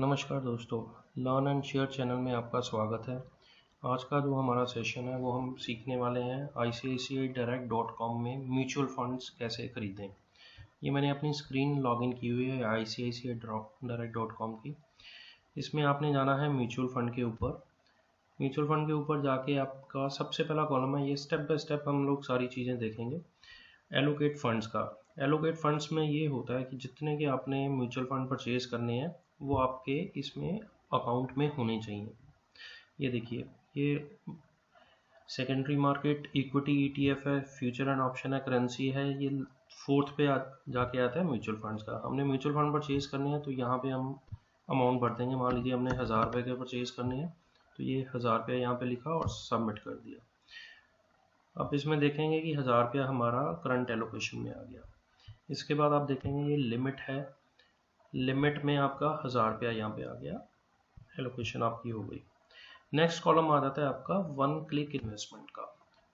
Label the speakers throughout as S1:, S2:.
S1: नमस्कार दोस्तों, learn and share channel में आपका स्वागत है। आज का जो हमारा सेशन है वो हम सीखने वाले हैं ICICIdirect.com में म्यूचुअल फंड्स कैसे खरीदें। ये मैंने अपनी स्क्रीन लॉगिन की हुई है ICICIdirect.com की। इसमें आपने जाना है म्यूचुअल फंड के ऊपर। म्यूचुअल फंड के ऊपर जाके आपका सबसे पहला कॉलम है, ये स्टेप बाय स्टेप हम लोग सारी चीज़ें देखेंगे। एलोकेट फंड्स का, एलोकेट फंड्स में ये होता है कि जितने के आपने म्यूचुअल फंड परचेज करने हैं वो आपके इसमें अकाउंट में होने चाहिए। ये देखिए, ये सेकेंडरी मार्केट इक्विटी ETF है, फ्यूचर एंड ऑप्शन है, करेंसी है। ये फोर्थ पे जाके आता है म्यूचुअल फंड्स का। हमने म्यूचुअल फंड परचेज करने हैं तो यहाँ पे हम अमाउंट भर देंगे। मान लीजिए हमने 1000 रुपये के परचेज करने हैं तो ये 1000 रुपये यहाँ पे लिखा और सबमिट कर दिया। अब इसमें देखेंगे कि 1000 रुपया हमारा करंट एलोकेशन में आ गया। इसके बाद आप देखेंगे ये लिमिट है, लिमिट में आपका 1000 रुपया यहाँ पे आ गया, एलोकेशन आपकी हो गई। नेक्स्ट कॉलम आ जाता है आपका वन क्लिक इन्वेस्टमेंट का।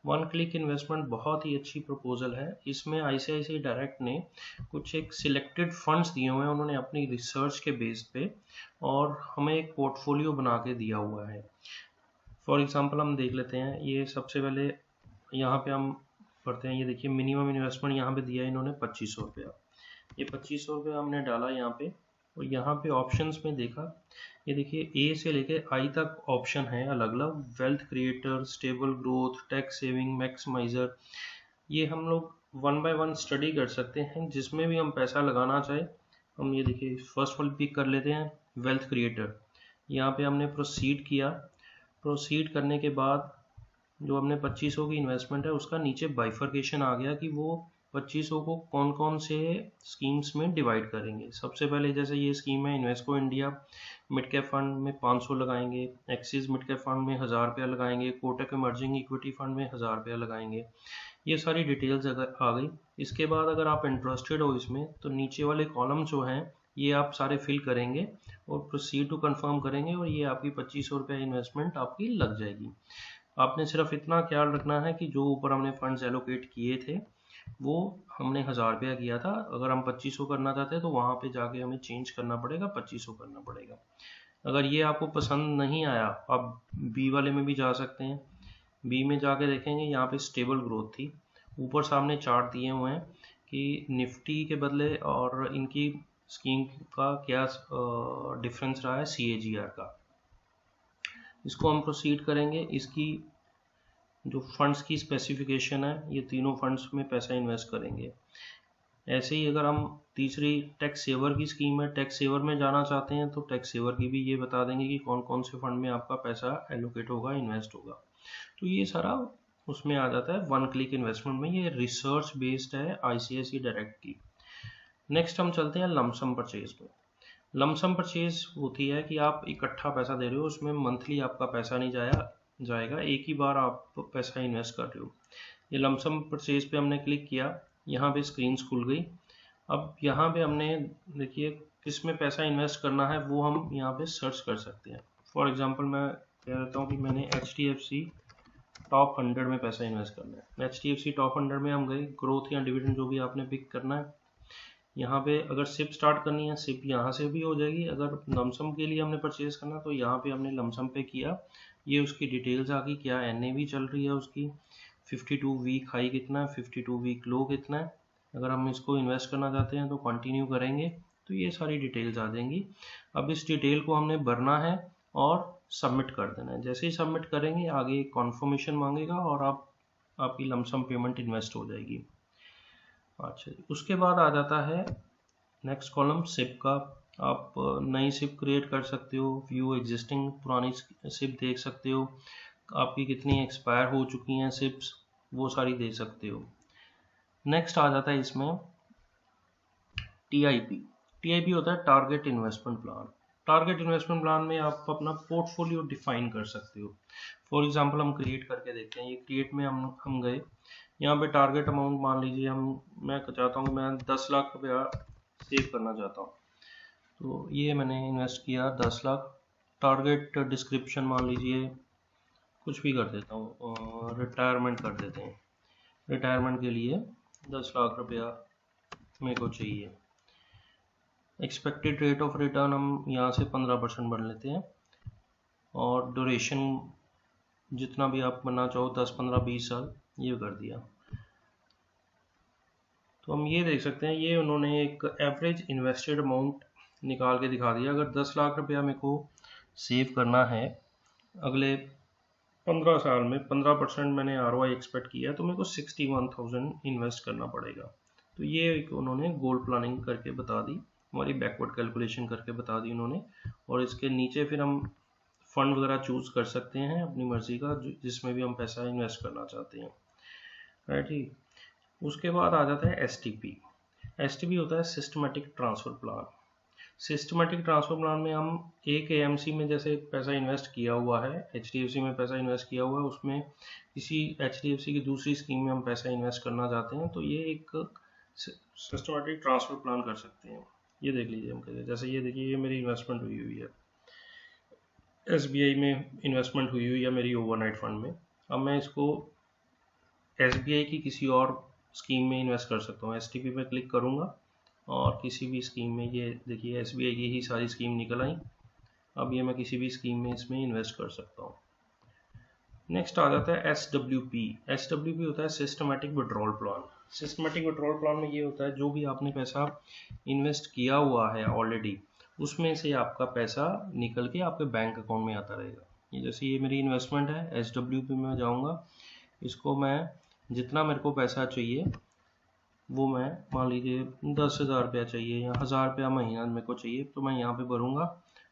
S1: वन क्लिक इन्वेस्टमेंट बहुत ही अच्छी प्रपोजल है। इसमें ICICI डायरेक्ट ने कुछ एक सिलेक्टेड फंड्स दिए हुए हैं उन्होंने अपनी रिसर्च के बेस पे, और हमें एक पोर्टफोलियो बना के दिया हुआ है। फॉर एग्जांपल हम देख लेते हैं। ये सबसे पहले यहाँ पे हम पढ़ते हैं। ये देखिए, मिनिमम इन्वेस्टमेंट यहाँ पे दिया है इन्होंने 2500 रुपया। ये 2500 रुपया हमने डाला यहाँ पे, और यहाँ पे ऑप्शंस में देखा, ये देखिए A से लेके I तक ऑप्शन है अलग अलग। Wealth creator, stable growth, tax saving, maximiser. ये हम लोग वन बाय वन स्टडी कर सकते हैं जिसमें भी हम पैसा लगाना चाहे। हम ये देखिए फर्स्ट वाली पिक कर लेते हैं, वेल्थ क्रिएटर। यहाँ पे हमने प्रोसीड किया। प्रोसीड करने के बाद जो हमने 2500 की इन्वेस्टमेंट है उसका नीचे बाइफर्केशन आ गया कि वो 2500 को कौन कौन से स्कीम्स में डिवाइड करेंगे। सबसे पहले जैसे ये स्कीम है Invesco India mid cap fund में 500 लगाएंगे, एक्सिस मिड कैप फंड में 1000 रुपया लगाएंगे, कोटक इमर्जिंग इक्विटी फंड में 1000 रुपया लगाएंगे। ये सारी डिटेल्स अगर आ गई। इसके बाद अगर आप इंटरेस्टेड हो इसमें तो नीचे वाले कॉलम जो हैं ये आप सारे फिल करेंगे और प्रोसीड टू कंफर्म करेंगे, और ये आपकी 2500 रुपया इन्वेस्टमेंट आपकी लग जाएगी। आपने सिर्फ इतना ख्याल रखना है कि जो ऊपर हमने फंड्स एलोकेट किए थे वो हमने 1000 रुपया किया था। अगर हम 2500 करना चाहते हैं तो वहाँ पे जाके हमें चेंज करना पड़ेगा, 2500 करना पड़ेगा। अगर ये आपको पसंद नहीं आया आप बी वाले में भी जा सकते हैं। बी में जाके देखेंगे यहाँ पे स्टेबल ग्रोथ थी। ऊपर सामने चार्ट दिए हुए हैं कि निफ्टी के बदले और इनकी स्कीम का क्या डिफरेंस रहा है CAGR का। इसको हम प्रोसीड करेंगे। इसकी जो फंड्स की स्पेसिफिकेशन है, ये तीनों फंड्स में पैसा इन्वेस्ट करेंगे। ऐसे ही अगर हम तीसरी टैक्स सेवर की स्कीम है, टैक्स सेवर में जाना चाहते हैं तो टैक्स सेवर की भी ये बता देंगे कि कौन कौन से फंड में आपका पैसा एलोकेट होगा, इन्वेस्ट होगा। तो ये सारा उसमें आ जाता है वन क्लिक इन्वेस्टमेंट में। ये रिसर्च बेस्ड है ICICI डायरेक्ट की। नेक्स्ट हम चलते हैं लमसम परचेज में। लमसम परचेज होती है कि आप इकट्ठा पैसा दे रहे हो, उसमें मंथली आपका पैसा नहीं जाएगा, एक ही बार आप पैसा इन्वेस्ट कर रहे हो। ये लमसम परचेज पे हमने क्लिक किया, यहाँ पे स्क्रीन खुल गई। अब यहाँ पे हमने देखिए किस में पैसा इन्वेस्ट करना है वो हम यहाँ पे सर्च कर सकते हैं। फॉर एग्जांपल मैं कह देता हूँ कि मैंने HDFC टॉप 100 में पैसा इन्वेस्ट करना है। HDFC टॉप 100 में हम गए, ग्रोथ या डिविडेंड जो भी आपने पिक करना है। यहाँ पे अगर सिप स्टार्ट करनी है, सिप यहाँ से भी हो जाएगी। अगर लमसम के लिए हमने परचेज करना तो यहाँ पे हमने लमसम पे किया। ये उसकी डिटेल्स आ गई, क्या NAV चल रही है उसकी, 52 वीक हाई कितना है, 52 वीक लो कितना है। अगर हम इसको इन्वेस्ट करना चाहते हैं तो कंटिन्यू करेंगे तो ये सारी डिटेल्स आ जाएंगी। अब इस डिटेल को हमने भरना है और सबमिट कर देना है। जैसे ही सबमिट करेंगे आगे कॉन्फर्मेशन मांगेगा और आपकी लमसम पेमेंट इन्वेस्ट हो जाएगी। अच्छा, उसके बाद आ जाता है नेक्स्ट कॉलम सिप का। आप नई सिप क्रिएट कर सकते हो, व्यू एग्जिस्टिंग पुरानी सिप देख सकते हो, आपकी कितनी एक्सपायर हो चुकी हैं सिप्स वो सारी दे सकते हो। नेक्स्ट आ जाता है इसमें TIP। TIP होता है target investment plan. Target investment plan में आप अपना पोर्टफोलियो डिफाइन कर सकते हो। फॉर एग्जांपल हम क्रिएट करके देखते हैं। ये क्रिएट में हम गए, यहाँ पे टारगेट अमाउंट मान लीजिए मैं चाहता हूँ मैं 10 लाख रुपया सेव करना चाहता हूँ, तो ये मैंने इन्वेस्ट किया 10 लाख। टारगेट डिस्क्रिप्शन मान लीजिए कुछ भी कर देता हूँ, रिटायरमेंट कर देते हैं। रिटायरमेंट के लिए 10 लाख रुपया मेरे को चाहिए। एक्सपेक्टेड रेट ऑफ रिटर्न हम यहाँ से 15% बढ़ लेते हैं, और ड्यूरेशन जितना भी आप बनना चाहो 10, 15, 20 साल ये कर दिया। तो हम ये देख सकते हैं, ये उन्होंने एक एवरेज इन्वेस्टेड अमाउंट निकाल के दिखा दिया। अगर 10 लाख रुपया मेरे को सेव करना है अगले 15 साल में, 15% मैंने ROI एक्सपेक्ट किया, तो मेरे को 61,000 इन्वेस्ट करना पड़ेगा। तो ये एक उन्होंने गोल प्लानिंग करके बता दी, हमारी बैकवर्ड कैलकुलेशन करके बता दी उन्होंने। और इसके नीचे फिर हम फंड वगैरह चूज कर सकते हैं अपनी मर्जी का, जिसमें भी हम पैसा इन्वेस्ट करना चाहते हैं, राइट जी। उसके बाद आ जाता है STP। STP होता है systematic transfer plan. Systematic transfer plan में हम एक AMC में जैसे पैसा इन्वेस्ट किया हुआ है, HDFC में पैसा इन्वेस्ट किया हुआ है, उसमें किसी HDFC की दूसरी स्कीम में हम पैसा इन्वेस्ट करना चाहते हैं, तो ये एक सिस्टमेटिक ट्रांसफर प्लान कर सकते हैं। ये देख लीजिए, हम कहते हैं जैसे ये देखिए, ये मेरी इन्वेस्टमेंट हुई हुई है, SBI में इन्वेस्टमेंट हुई हुई है मेरी ओवरनाइट फंड में। अब मैं इसको SBI की किसी और स्कीम में इन्वेस्ट कर सकता हूँ। STP पे क्लिक करूँगा और किसी भी स्कीम में, ये देखिए SBI की ही सारी स्कीम निकल आई। अब ये मैं किसी भी स्कीम में इसमें इन्वेस्ट कर सकता हूँ। नेक्स्ट आ जाता है SWP। SWP होता है systematic withdrawal plan. Systematic withdrawal plan में ये होता है, जो भी आपने पैसा इन्वेस्ट किया हुआ है ऑलरेडी, उसमें से आपका पैसा निकल के आपके बैंक अकाउंट में आता रहेगा। ये जैसे ये मेरी इन्वेस्टमेंट है, SWP में जाऊँगा, इसको मैं जितना मेरे को पैसा चाहिए वो मैं, मान लीजिए 10,000 रुपया चाहिए या 1,000 रुपया महीना मेरे को चाहिए, तो मैं यहाँ पे भरूँगा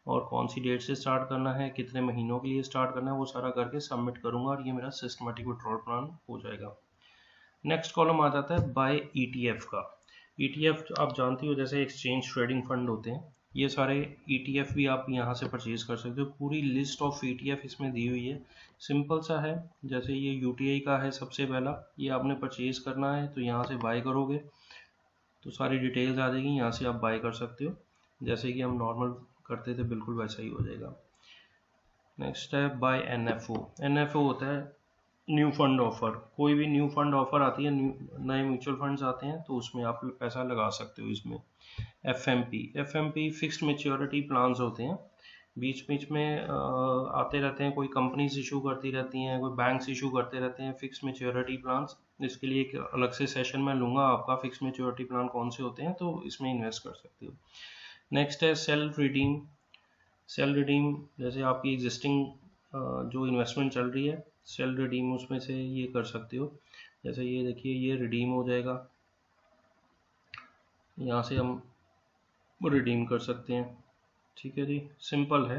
S1: और कौन सी डेट से स्टार्ट करना है, कितने महीनों के लिए स्टार्ट करना है, वो सारा करके सबमिट करूँगा और ये मेरा सिस्टमेटिक विड्रॉल प्लान हो जाएगा। नेक्स्ट कॉलम आ जाता है बाय ETF का। ETF आप जानती हो, जैसे एक्सचेंज ट्रेडिंग फंड होते हैं, ये सारे ETF भी आप यहाँ से परचेज कर सकते हो। पूरी लिस्ट ऑफ ETF इसमें दी हुई है, सिंपल सा है। जैसे ये UTI का है सबसे पहला, ये आपने परचेज करना है तो यहाँ से बाय करोगे तो सारी डिटेल्स आ जाएगी, यहाँ से आप बाय कर सकते हो, जैसे कि हम नॉर्मल करते थे बिल्कुल वैसा ही हो जाएगा। नेक्स्ट है बाय NFO। NFO होता है न्यू फंड ऑफर। कोई भी न्यू फंड ऑफर आती है, नए म्यूचुअल फंड्स आते हैं, तो उसमें आप पैसा लगा सकते हो इसमें। FMP फिक्स्ड मेच्योरिटी प्लान्स होते हैं, बीच बीच में आते रहते हैं, कोई कंपनीज इशू करती रहती हैं, कोई बैंक्स इशू करते रहते हैं फिक्स्ड मेच्योरिटी प्लान्स। इसके लिए एक अलग से सेशन मैं लूँगा आपका, फिक्स्ड मेच्योरिटी प्लान कौन से होते हैं, तो इसमें इन्वेस्ट कर सकते हो। नेक्स्ट है सेल रिडीम। सेल रिडीम जैसे आपकी एग्जिस्टिंग जो इन्वेस्टमेंट चल रही है, सेल रिडीम उसमें से ये कर सकते हो। जैसे ये देखिए, ये रिडीम हो जाएगा, यहाँ से हम रिडीम कर सकते हैं, ठीक है जी, सिंपल है।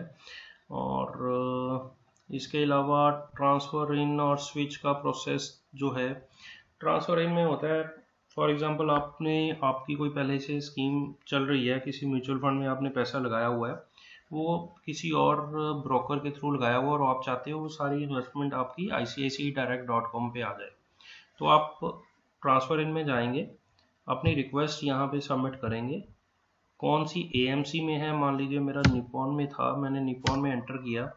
S1: और इसके अलावा ट्रांसफ़र इन और स्विच का प्रोसेस जो है, ट्रांसफ़र इन में होता है, फॉर एग्जांपल आपकी कोई पहले से स्कीम चल रही है, किसी म्यूचुअल फंड में आपने पैसा लगाया हुआ है, वो किसी और ब्रोकर के थ्रू लगाया हुआ, और आप चाहते हो वो सारी इन्वेस्टमेंट आपकी ICICIdirect.com पे आ जाए, तो आप ट्रांसफ़र इन में जाएंगे, अपनी रिक्वेस्ट यहाँ पे सबमिट करेंगे, कौन सी AMC में है, मान लीजिए मेरा निपॉन में था, मैंने निपॉन में एंटर किया,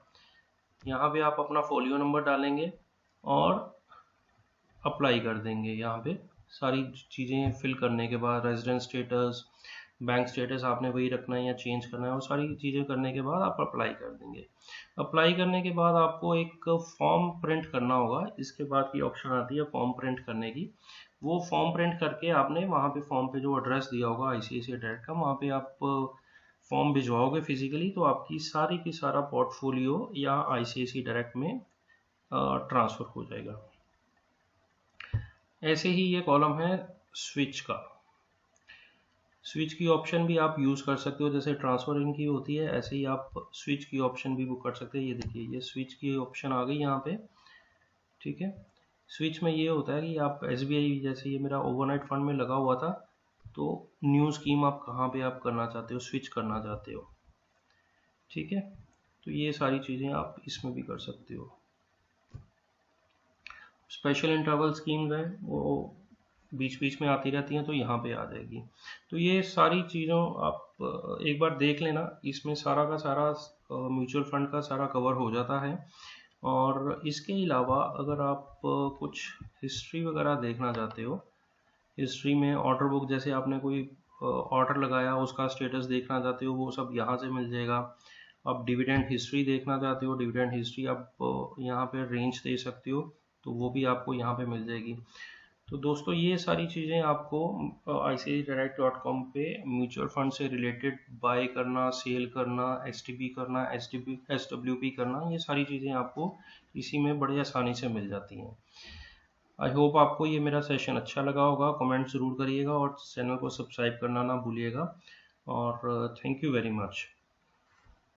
S1: यहाँ पे आप अपना फोलियो नंबर डालेंगे और अप्लाई कर देंगे। यहाँ पे सारी चीज़ें फिल करने के बाद, रेजिडेंस स्टेटस, बैंक स्टेटस आपने वही रखना है या चेंज करना है, वो सारी चीज़ें करने के बाद आप अप्लाई कर देंगे। अप्लाई करने के बाद आपको एक फॉर्म प्रिंट करना होगा, इसके बाद की ऑप्शन आती है फॉर्म प्रिंट करने की। वो फॉर्म प्रिंट करके आपने वहाँ पे फॉर्म पे जो एड्रेस दिया होगा ICICI डायरेक्ट का, वहाँ पे आप फॉर्म भिजवाओगे फिजिकली, तो आपकी सारी की सारा पोर्टफोलियो या ICICI डायरेक्ट में ट्रांसफ़र हो जाएगा। ऐसे ही ये कॉलम है स्विच का। स्विच की ऑप्शन भी आप यूज़ कर सकते हो, जैसे ट्रांसफ़र इन की होती है, ऐसे ही आप स्विच की ऑप्शन भी बुक कर सकते हैं। ये देखिए, ये स्विच की ऑप्शन आ गई यहाँ पे, ठीक है। स्विच में ये होता है कि आप SBI, जैसे ये मेरा ओवरनाइट फंड में लगा हुआ था, तो न्यू स्कीम आप कहाँ पे आप करना चाहते हो, स्विच करना चाहते हो, ठीक है। तो ये सारी चीज़ें आप इसमें भी कर सकते हो। स्पेशल इंटरवल स्कीम्स हैं, वो बीच बीच में आती रहती हैं, तो यहाँ पे आ जाएगी। तो ये सारी चीज़ों आप एक बार देख लेना, इसमें सारा का सारा म्यूचुअल फंड का सारा कवर हो जाता है। और इसके अलावा अगर आप कुछ हिस्ट्री वगैरह देखना चाहते हो, हिस्ट्री में ऑर्डर बुक, जैसे आपने कोई ऑर्डर लगाया उसका स्टेटस देखना चाहते हो वो सब यहाँ से मिल जाएगा। आप डिविडेंड हिस्ट्री देखना चाहते हो, डिविडेंड हिस्ट्री आप यहाँ पे रेंज दे सकते हो, तो वो भी आपको यहाँ पे मिल जाएगी। तो दोस्तों ये सारी चीज़ें आपको ICICIdirect.com पे म्यूचुअल फंड से रिलेटेड बाय करना, सेल करना, STP करना, SWP करना, ये सारी चीज़ें आपको इसी में बड़े आसानी से मिल जाती हैं। आई होप आपको ये मेरा सेशन अच्छा लगा होगा। कमेंट ज़रूर करिएगा और चैनल को सब्सक्राइब करना ना भूलिएगा। और थैंक यू वेरी मच।